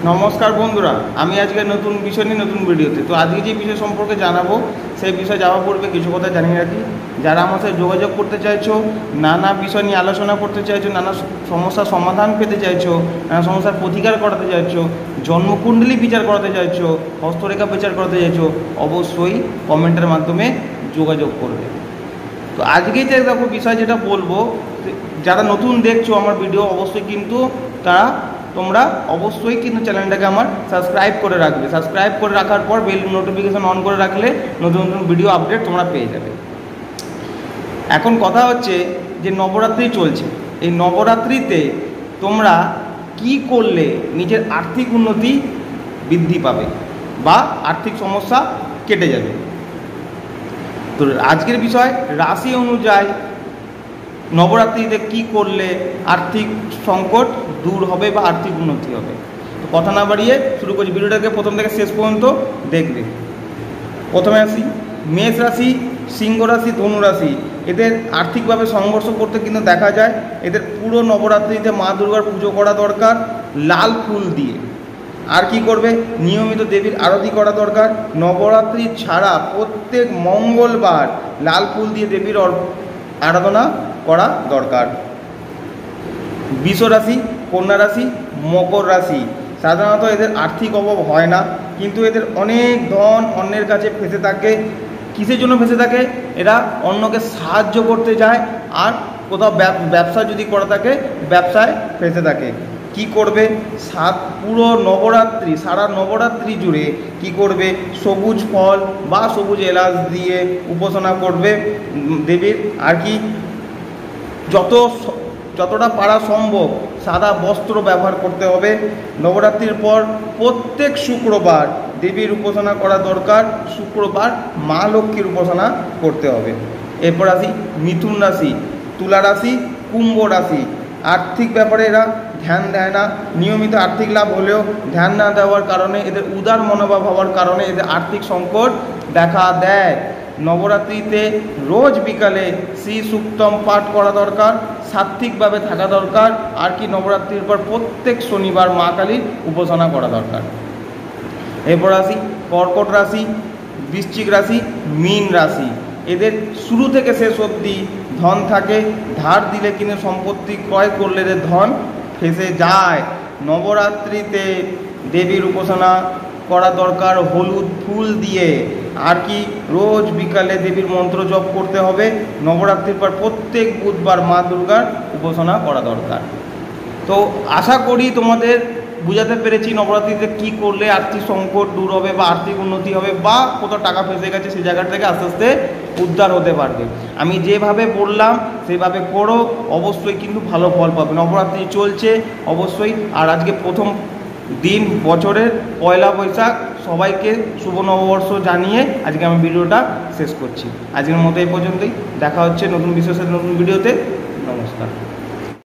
নমস্কার বন্ধুরা, আমি আজকে নতুন বিষয় নিয়ে নতুন ভিডিওতে। তো আজকে যে বিষয় সম্পর্কে জানাবো সেই বিষয়ে যাওয়া পূর্বে কিছু কথা জানিয়ে রাখি। যারা আমার সাথে যোগাযোগ করতে চাইছো, নানা বিষয় নিয়ে আলোচনা করতে চাইছো, নানা সমস্যার সমাধান পেতে চাইছো, নানা সমস্যার প্রতিকার করাতে চাইছো, জন্মকুণ্ডলী বিচার করাতে চাইছো, হস্তরেখা বিচার করাতে চাইছো, অবশ্যই কমেন্টের মাধ্যমে যোগাযোগ করবে। তো আজকেই যে দেখো বিষয় যেটা বলবো, যারা নতুন দেখছো আমার ভিডিও, অবশ্যই কিন্তু তোমরা অবশ্যই কিন্তু চ্যানেলটাকে আমার সাবস্ক্রাইব করে রাখবে। সাবস্ক্রাইব করে রাখার পর বেল নোটিফিকেশন অন করে রাখলে নতুন নতুন ভিডিও আপডেট তোমরা পেয়ে যাবে। এখন কথা হচ্ছে যে নবরাত্রি চলছে, এই নবরাত্রিতে তোমরা কি করলে নিজের আর্থিক উন্নতি বৃদ্ধি পাবে বা আর্থিক সমস্যা কেটে যাবে। তো আজকের বিষয় রাশি অনুযায়ী নবরাত্রিতে কি করলে আর্থিক সংকট দূর হবে বা আর্থিক উন্নতি হবে। তো কথা না বাড়িয়ে শুরু করছি, ভিডিওটাকে প্রথম থেকে শেষ পর্যন্ত দেখবে। প্রথমে আসি মেষ রাশি, সিংহ রাশি, ধনু রাশি। এদের আর্থিকভাবে সংঘর্ষ করতে কিন্তু দেখা যায়। এদের পুরো নবরাত্রিতে মা দুর্গার পুজো করা দরকার লাল ফুল দিয়ে। আর কি করবে, নিয়মিত দেবীর আরতি করা দরকার। নবরাত্রি ছাড়া প্রত্যেক মঙ্গলবার লাল ফুল দিয়ে দেবীর আরাধনা করা দরকার। বৃষ রাশি, কন্যা রাশি, মকর রাশি। সাধারণত এদের আর্থিক অভাব হয় না, কিন্তু এদের অনেক ধন অন্যের কাছে ফেসে থাকে। কিসের জন্য ফেসে থাকে? এরা অন্যকে সাহায্য করতে যায়, আর কোথাও ব্যবসা যদি করা থাকে ব্যবসায় ফেসে থাকে। কি করবে, পুরো নবরাত্রি, সারা নবরাত্রি জুড়ে কি করবে, সবুজ ফল বা সবুজ এলাচ দিয়ে উপাসনা করবে দেবীর। আর কি যতটা পারা সম্ভব সাদা বস্ত্র ব্যবহার করতে হবে। নবরাত্রির পর প্রত্যেক শুক্রবার দেবীর উপাসনা করা দরকার। শুক্রবার মা লক্ষ্মীর উপাসনা করতে হবে। এরপর আসি মিথুন রাশি, তুলা রাশি, কুম্ভ রাশি। আর্থিক ব্যাপারে এরা ধ্যান দেয় না। নিয়মিত আর্থিক লাভ হলেও ধ্যান না দেওয়ার কারণে, এদের উদার মনোভাব হওয়ার কারণে এদের আর্থিক সংকট দেখা দেয়। নবরাত্রিতে রোজ বিকালে শ্রী সূক্তম পাঠ করা দরকার, সাত্ত্বিকভাবে থাকা দরকার। আর কি নবরাত্রির পর প্রত্যেক শনিবার মা কালীর উপাসনা করা দরকার। এরপর আসি কর্কট রাশি, বৃশ্চিক রাশি, মীন রাশি। এদের শুরু থেকে শেষ অবধি ধন থাকে। ধার দিলে কিন্তু সম্পত্তি ক্রয় করলে এদের ধন ফেসে যায়। নবরাত্রিতে দেবীর উপাসনা করা দরকার হলুদ ফুল দিয়ে। আর কি রোজ বিকালে দেবীর মন্ত্র জপ করতে হবে। নবরাত্রির পর প্রত্যেক বুধবার মা দুর্গার উপাসনা করা দরকার। তো আশা করি তোমাদের বুঝাতে পেরেছি নবরাত্রিতে কি করলে আর্থিক সংকট দূর হবে বা আর্থিক উন্নতি হবে, বা কোথাও টাকা ফেসে গেছে সেই জায়গা থেকে আস্তে আস্তে উদ্ধার হতে পারবে। আমি যেভাবে বললাম সেভাবে করো, অবশ্যই কিন্তু ভালো ফল পাবে। নবরাত্রি চলছে অবশ্যই। আর আজকে প্রথম দিন বছরের পয়লা বৈশাখ, সবাইকে শুভ নববর্ষ জানিয়ে আজকে আমি ভিডিওটা শেষ করছি। আজকের মতো এই পর্যন্তই। দেখা হচ্ছে নতুন বিষয়ের সাথে নতুন ভিডিওতে। নমস্কার।